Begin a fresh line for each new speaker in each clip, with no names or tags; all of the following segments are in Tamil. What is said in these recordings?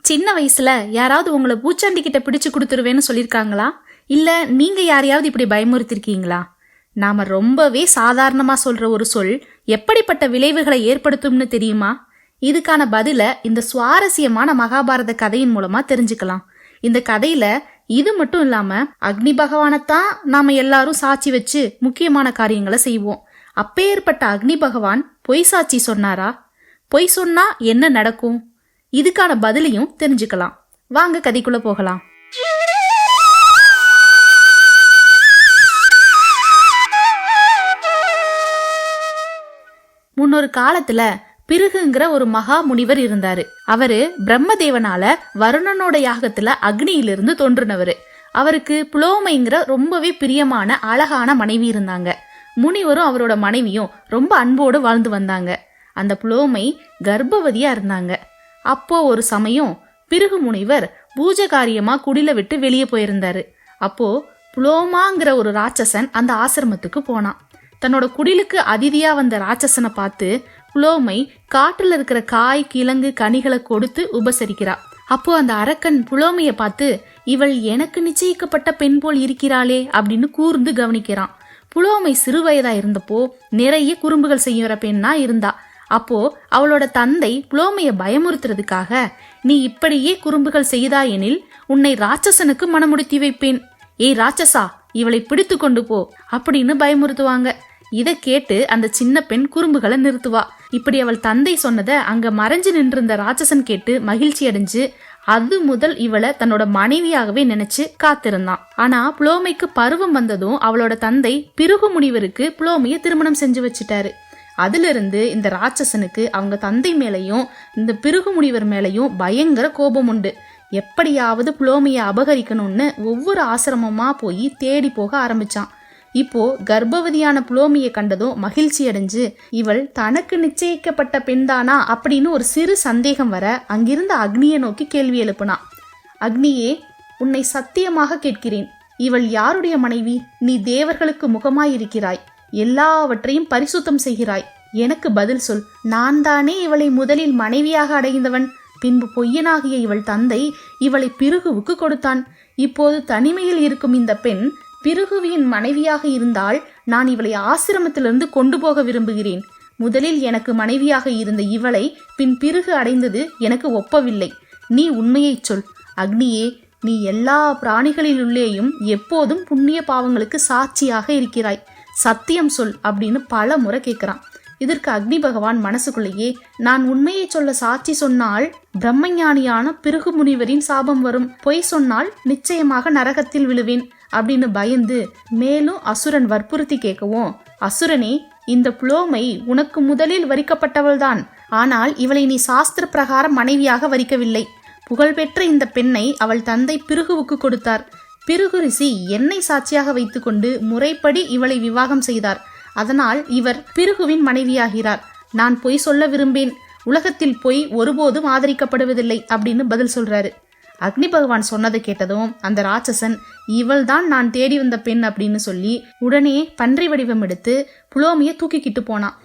சின்ன வயசுல யாராவது உங்களை பூச்சாண்டி கிட்ட பிடிச்சு கொடுத்துருவேன்னு சொல்லியிருக்காங்களா? இல்ல நீங்க யாரையாவது இப்படி பயமுறுத்திருக்கீங்களா? நாம ரொம்பவே சாதாரணமா சொல்ற ஒரு சொல் எப்படிப்பட்ட விளைவுகளை ஏற்படுத்தும்னு தெரியுமா? இதுக்கான பதில இந்த சுவாரஸ்யமான மகாபாரத கதையின் மூலமா தெரிஞ்சுக்கலாம். இந்த கதையில இது மட்டும் இல்லாம அக்னி பகவானைத்தான் நாம எல்லாரும் சாட்சி வச்சு முக்கியமான காரியங்களை செய்வோம். அப்பேற்பட்ட அக்னி பகவான் பொய் சாட்சி சொன்னாரா? பொய் சொன்னா என்ன நடக்கும்? இதுக்கான பதிலையும் தெரிஞ்சுக்கலாம். வாங்க கதைக்குள்ள போகலாம். முன்னொரு காலத்துல பிருகுங்கிற ஒரு மகா முனிவர் இருந்தாரு. அவரு பிரம்மதேவனால வருணனோட யாகத்துல அக்னியிலிருந்து தோன்றுனவரு. அவருக்கு புலோமைங்கிற ரொம்பவே பிரியமான அழகான மனைவி இருந்தாங்க. முனிவரும் அவரோட மனைவியும் ரொம்ப அன்போடு வாழ்ந்து வந்தாங்க. அந்த புலோமை கர்ப்பவதியா இருந்தாங்க. அப்போ ஒரு சமயம் பிருகு முனிவர் பூஜை காரியமா குடில விட்டு வெளியே போயிருந்தாரு. அப்போ புலோமாங்கிற ஒரு ராட்சசன் அந்த ஆசிரமத்துக்கு போனான். தன்னோட குடிலுக்கு அதிதியா வந்த ராட்சசனை பார்த்து புலோமை காட்டுல இருக்கிற காய் கிழங்கு கனிகளை கொடுத்து உபசரிக்கிறா. அப்போ அந்த அரக்கன் புலோமைய பார்த்து, இவள் எனக்கு நிச்சயிக்கப்பட்ட பெண் போல் இருக்கிறாளே அப்படின்னு கூர்ந்து கவனிக்கிறான். புலோமை சிறு வயதா இருந்தப்போ நிறைய குறும்புகள் செய்யற பெண்ணா இருந்தா. அப்போ அவளோட தந்தை புலோமைய பயமுறுத்துறதுக்காக, நீ இப்படியே குறும்புகள் செய்தாயெனில் உன்னை ராட்சசனுக்கு மனமுடித்தி வைப்பேன், ஏய் ராட்சசா இவளை பிடித்து கொண்டு போ அப்படின்னு பயமுறுத்துவாங்க. இதை கேட்டு அந்த சின்ன பெண் குறும்புகளை நிறுத்துவா. இப்படி அவள் தந்தை சொன்னதை அங்க மறைஞ்சு நின்றிருந்த ராட்சசன் கேட்டு மகிழ்ச்சி அடைஞ்சு அது முதல் இவளை தன்னோட மனைவியாகவே நினைச்சு காத்திருந்தான். ஆனா புலோமைக்கு பருவம் வந்ததும் அவளோட தந்தை பிருகு முனிவருக்கு புலோமைய திருமணம் செஞ்சு வச்சுட்டாரு. அதிலிருந்து இந்த ராட்சசனுக்கு அவங்க தந்தை மேலையும் இந்த பிருகு முனிவர் மேலையும் பயங்கர கோபம் உண்டு. எப்படியாவது புலோமைய அபகரிக்கணும்னு ஒவ்வொரு ஆசிரமமா போய் தேடி போக ஆரம்பிச்சான். இப்போ கர்ப்பவதியான புலோமியை கண்டதும் மகிழ்ச்சி அடைஞ்சு, இவள் தனக்கு நிச்சயிக்கப்பட்ட பெண்தானா அப்படின்னு ஒரு சிறு சந்தேகம் வர அங்கிருந்த அக்னியை நோக்கி கேள்வி எழுப்புனான். அக்னியே, உன்னை சத்தியமாக கேட்கிறேன், இவள் யாருடைய மனைவி? நீ தேவர்களுக்கு முகமாயிருக்கிறாய், எல்லாவற்றையும் பரிசுத்தம் செய்கிறாய், எனக்கு பதில் சொல். நான் தானே இவளை முதலில் மனைவியாக அடைந்தவன். பின்பு பொய்யனாகிய இவள் தந்தை இவளை பிருகுவுக்கு கொடுத்தான். இப்போது தனிமையில் இருக்கும் இந்த பெண் பிருகுவின் மனைவியாக இருந்தால் நான் இவளை ஆசிரமத்திலிருந்து கொண்டு போக விரும்புகிறேன். முதலில் எனக்கு மனைவியாக இருந்த இவளை பின் பிருகு அடைந்தது எனக்கு ஒப்பவில்லை. நீ உண்மையை சொல். அக்னியே, நீ எல்லா பிராணிகளிலுள்ளேயும் எப்போதும் புண்ணிய பாவங்களுக்கு சாட்சியாக இருக்கிறாய், சத்தியம் சொல் அப்படின்னு பல முறை கேட்கிறான். இதற்கு அக்னி பகவான் மனசுக்குள்ளேயே, நான் உண்மையை சொல்ல சாட்சி சொன்னால் பிரம்மஞானியான பிருகு முனிவரின் சாபம் வரும், பொய் சொன்னால் நிச்சயமாக நரகத்தில் விழுவேன் அப்படின்னு பயந்து மேலும் அசுரன் வற்புறுத்தி கேட்கவும், அசுரனே, இந்த புலோமை உனக்கு முதலில் வரிக்கப்பட்டவள்தான். ஆனால் இவளை நீ சாஸ்திர பிரகாரம் மனைவியாக வரிக்கவில்லை. புகழ்பெற்ற இந்த பெண்ணை அவள் தந்தை பிருகுவுக்கு கொடுத்தார். பிருகு ரிஷி என்னை சாட்சியாக வைத்துக்கொண்டு முறைப்படி இவளை விவாகம் செய்தார். அதனால் இவர் பிருகுவின் மனைவியாகிறார். நான் பொய் சொல்ல விரும்பேன். உலகத்தில் பொய் ஒருபோதும் ஆதரிக்கப்படுவதில்லை அப்படின்னு பதில் சொல்றாரு. அக்னி பகவான் சொன்னதை கேட்டதும் அந்த ராட்சசன், இவள் தான் நான் தேடி வந்த பெண் அப்படின்னு சொல்லி உடனே பன்றி வடிவம் எடுத்து புலோமைய தூக்கிக்கிட்டு போனான்.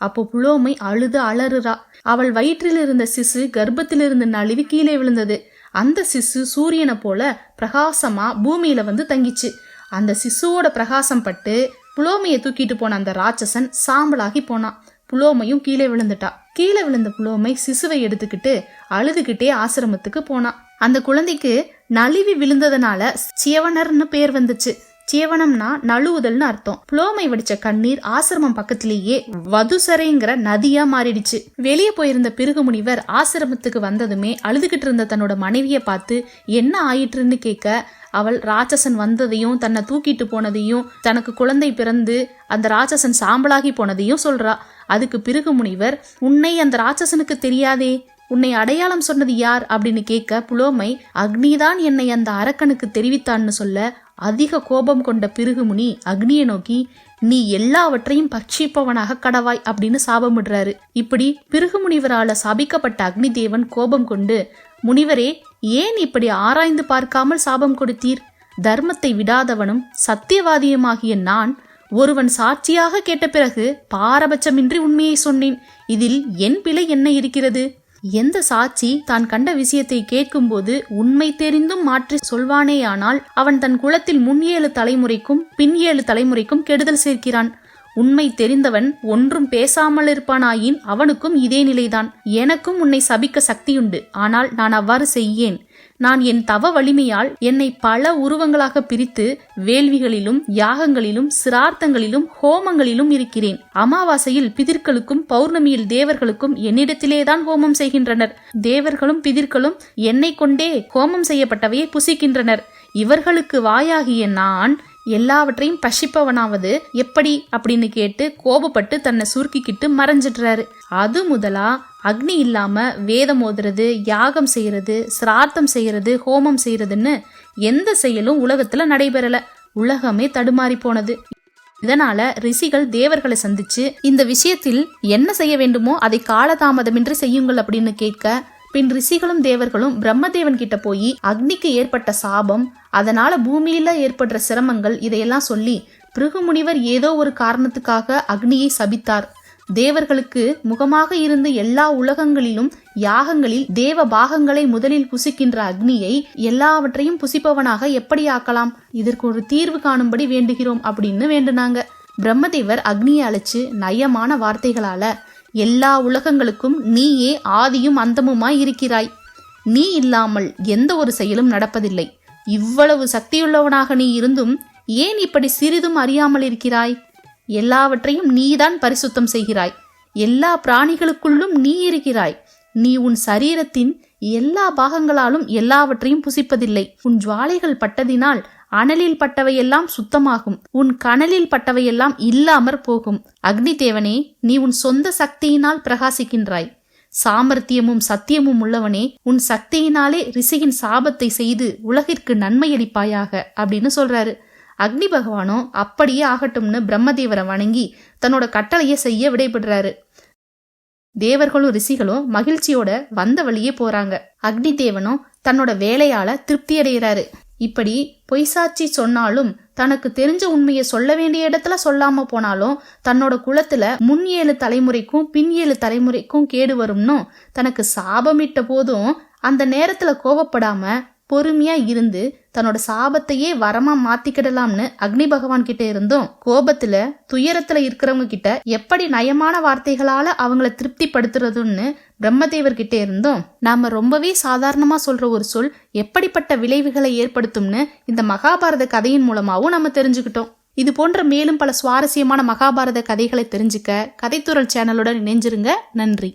அப்போ புலோமை அழுது அலறுறா. அவள் வயிற்றில் இருந்த சிசு கர்ப்பத்திலிருந்து நழுவி கீழே விழுந்தது. அந்த சிசு சூரியனை போல பிரகாசமா பூமியில வந்து தங்கிச்சு. அந்த சிசுவோட பிரகாசம் பட்டு புலோமையை தூக்கிட்டு போன அந்த ராட்சசன் சாம்பலாகி போனான். புலோமையும் கீழே விழுந்துட்டா. கீழே விழுந்த புலோமை சிசுவை எடுத்துக்கிட்டு அழுதுகிட்டே ஆசிரமத்துக்கு போனான். அந்த குழந்தைக்கு நழுவி விழுந்ததுனால சியவனர்னு பேர் வந்துச்சு. சேவனம்னா நழுவுதல்னு அர்த்தம். புலோமை வடிச்ச கண்ணீர் ஆசிரமம் பக்கத்திலேயே வதுசரைங்கிற நதியா மாறிடுச்சு. வெளியே போயிருந்த பிருகு முனிவர் ஆசிரமத்துக்கு வந்ததுமே அழுதுகிட்டு இருந்த தன்னோட மனைவியை பார்த்து என்ன ஆயிற்றுன்னு கேட்க, அவள் ராட்சசன் வந்ததையும் தன்னை தூக்கிட்டு போனதையும் தனக்கு குழந்தை பிறந்து அந்த ராட்சசன் சாம்பலாகி போனதையும் சொல்றா. அதுக்கு பிருகு முனிவர், உன்னை அந்த ராட்சசனுக்கு தெரியாதே, உன்னை அடையாளம் சொன்னது யார் அப்படின்னு கேட்க, புலோமை அக்னிதான் என்னை அந்த அரக்கனுக்கு தெரிவித்தான்னு சொல்ல, அதிக கோபம் கொண்ட பிருகுமுனி அக்னியை நோக்கி, நீ எல்லாவற்றையும் பட்சிப்பவனாக கடவாய் அப்படின்னு சாபமிடுறாரு. இப்படி பிருகு முனிவரால சாபிக்கப்பட்ட அக்னி தேவன் கோபம் கொண்டு, முனிவரே, ஏன் இப்படி ஆராய்ந்து பார்க்காமல் சாபம் கொடுத்தீர்? தர்மத்தை விடாதவனும் சத்தியவாதியுமாகிய நான் ஒருவன் சாட்சியாக கேட்ட பிறகு பாரபட்சமின்றி உண்மையை சொன்னேன். இதில் என் பிழை என்ன இருக்கிறது? எந்த சாட்சி தான் கண்ட விஷயத்தை கேட்கும்போது உண்மை தெரிந்தும் மாற்றி சொல்வானேயானால் அவன் தன் குலத்தில் முன் 7 தலைமுறைக்கும் பின் 7 தலைமுறைக்கும் கெடுதல் சேர்க்கிறான். உண்மை தெரிந்தவன் ஒன்றும் பேசாமல் இருப்பானாயின் அவனுக்கும் இதே நிலைதான். எனக்கும் உன்னை சபிக்க சக்தியுண்டு, ஆனால் நான் அவ்வாறு செய்யேன். நான் என் தவ வலிமையால் என்னை பல உருவங்களாக பிரித்து வேள்விகளிலும் யாகங்களிலும் சிரார்த்தங்களிலும் ஹோமங்களிலும் இருக்கிறேன். அமாவாசையில் பிதிர்களுக்கும் பௌர்ணமியில் தேவர்களுக்கும் என்னிடத்திலேதான் ஹோமம் செய்கின்றனர். தேவர்களும் பிதிர்களும் என்னை கொண்டே ஹோமம் செய்யப்பட்டவையை புசிக்கின்றனர். இவர்களுக்கு வாயாகிய நான் எல்லாவற்றையும் பசிப்பவனாவது எப்படி அப்படின்னு கேட்டு கோபப்பட்டு தன்னை சுருக்கிக்கிட்டு மறைஞ்சிடுறாரு. அது முதலா அக்னி இல்லாம வேதம் ஓதுறது, யாகம் செய்யறது, சிரார்த்தம் செய்யறது, ஹோமம் செய்யறதுன்னு எந்த செயலும் உலகத்துல நடைபெறல. உலகமே தடுமாறி போனது. இதனால ரிஷிகள் தேவர்களை சந்திச்சு இந்த விஷயத்தில் என்ன செய்ய வேண்டுமோ அதை காலதாமதமின்றி செய்யுங்கள் அப்படின்னு கேட்க, பின் ரிஷிகளும் தேவர்களும் பிரம்மதேவன் கிட்ட போய் அக்னிக்கு ஏற்பட்ட சாபம், அதனால பூமியில ஏற்படுற சிரமங்கள் இதையெல்லாம் சொல்லி பிருகு முனிவர் ஏதோ ஒரு காரணத்துக்காக அக்னியை சபித்தார். தேவர்களுக்கு முகமாக இருந்து எல்லா உலகங்களிலும் யாகங்களில் தேவ பாகங்களை முதலில் புசிக்கின்ற அக்னியை எல்லாவற்றையும் புசிப்பவனாக எப்படி ஆக்கலாம்? இதற்கு ஒரு தீர்வு காணும்படி வேண்டுகிறோம் அப்படின்னு வேண்டுனாங்க. பிரம்மதேவர் அக்னியை அழைச்சு நயமான வார்த்தைகளால, எல்லா உலகங்களுக்கும் நீயே ஆதியும் அந்தமுமாய் இருக்கிறாய். நீ இல்லாமல் எந்த ஒரு செயலும் நடப்பதில்லை. இவ்வளவு சக்தியுள்ளவனாக நீ இருந்தும் ஏன் இப்படி சிறிதும் அறியாமல் இருக்கிறாய்? எல்லாவற்றையும் நீதான் பரிசுத்தம் செய்கிறாய். எல்லா பிராணிகளுக்குள்ளும் நீ இருக்கிறாய். நீ உன் சரீரத்தின் எல்லா பாகங்களாலும் எல்லாவற்றையும் புசிப்பதில்லை. உன் ஜுவாலைகள் பட்டதினால் அனலில் பட்டவையெல்லாம் சுத்தமாகும், உன் கனலில் பட்டவையெல்லாம் இல்லாமற் போகும். அக்னி தேவனே, நீ உன் சொந்த சக்தியினால் பிரகாசிக்கின்றாய். சாமர்த்தியமும் சத்தியமும் உள்ளவனே, உன் சக்தியினாலே ரிஷியின் சாபத்தை செய்து உலகிற்கு நன்மையளிப்பாயாக அப்படின்னு சொல்றாரு. அக்னி பகவானும் அப்படியே ஆகட்டும்னு பிரம்மதேவரை வணங்கி தன்னோட கட்டளையை செய்ய விடைபடுறாரு. தேவர்களும் ரிஷிகளும் மகிழ்ச்சியோட வந்த வழியே போறாங்க. அக்னி தேவனும் தன்னோட வேலையால திருப்தி அடைகிறாரு. இப்படி பொய்சாட்சி சொன்னாலும், தனக்கு தெரிஞ்ச உண்மையை சொல்ல வேண்டிய இடத்துல சொல்லாம போனாலும், தன்னோட குலத்துல முன் 7 தலைமுறைக்கும் பின் 7 தலைமுறைக்கும் கேடு வரும்னு தனக்கு சாபமிட்ட போதும் அந்த நேரத்துல கோபப்படாம பொறுமையா இருந்து தன்னோட சாபத்தையே வரமா மாத்திக்கிடலாம்னு அக்னி பகவான் கிட்ட இருந்தும், கோபத்துல துயரத்துல இருக்கிறவங்க கிட்ட எப்படி நயமான வார்த்தைகளால அவங்கள திருப்தி படுத்துறதுன்னு பிரம்மதேவர் கிட்ட இருந்தும் நாம ரொம்பவே சாதாரணமா சொல்ற ஒரு சொல் எப்படிப்பட்ட விளைவுகளை ஏற்படுத்தும்னு இந்த மகாபாரத கதையின் மூலமாவும் நம்ம தெரிஞ்சுக்கிட்டோம். இது போன்ற மேலும் பல சுவாரஸ்யமான மகாபாரத கதைகளை தெரிஞ்சுக்க கதைத்துறல் சேனலுடன் இணைஞ்சிருங்க. நன்றி.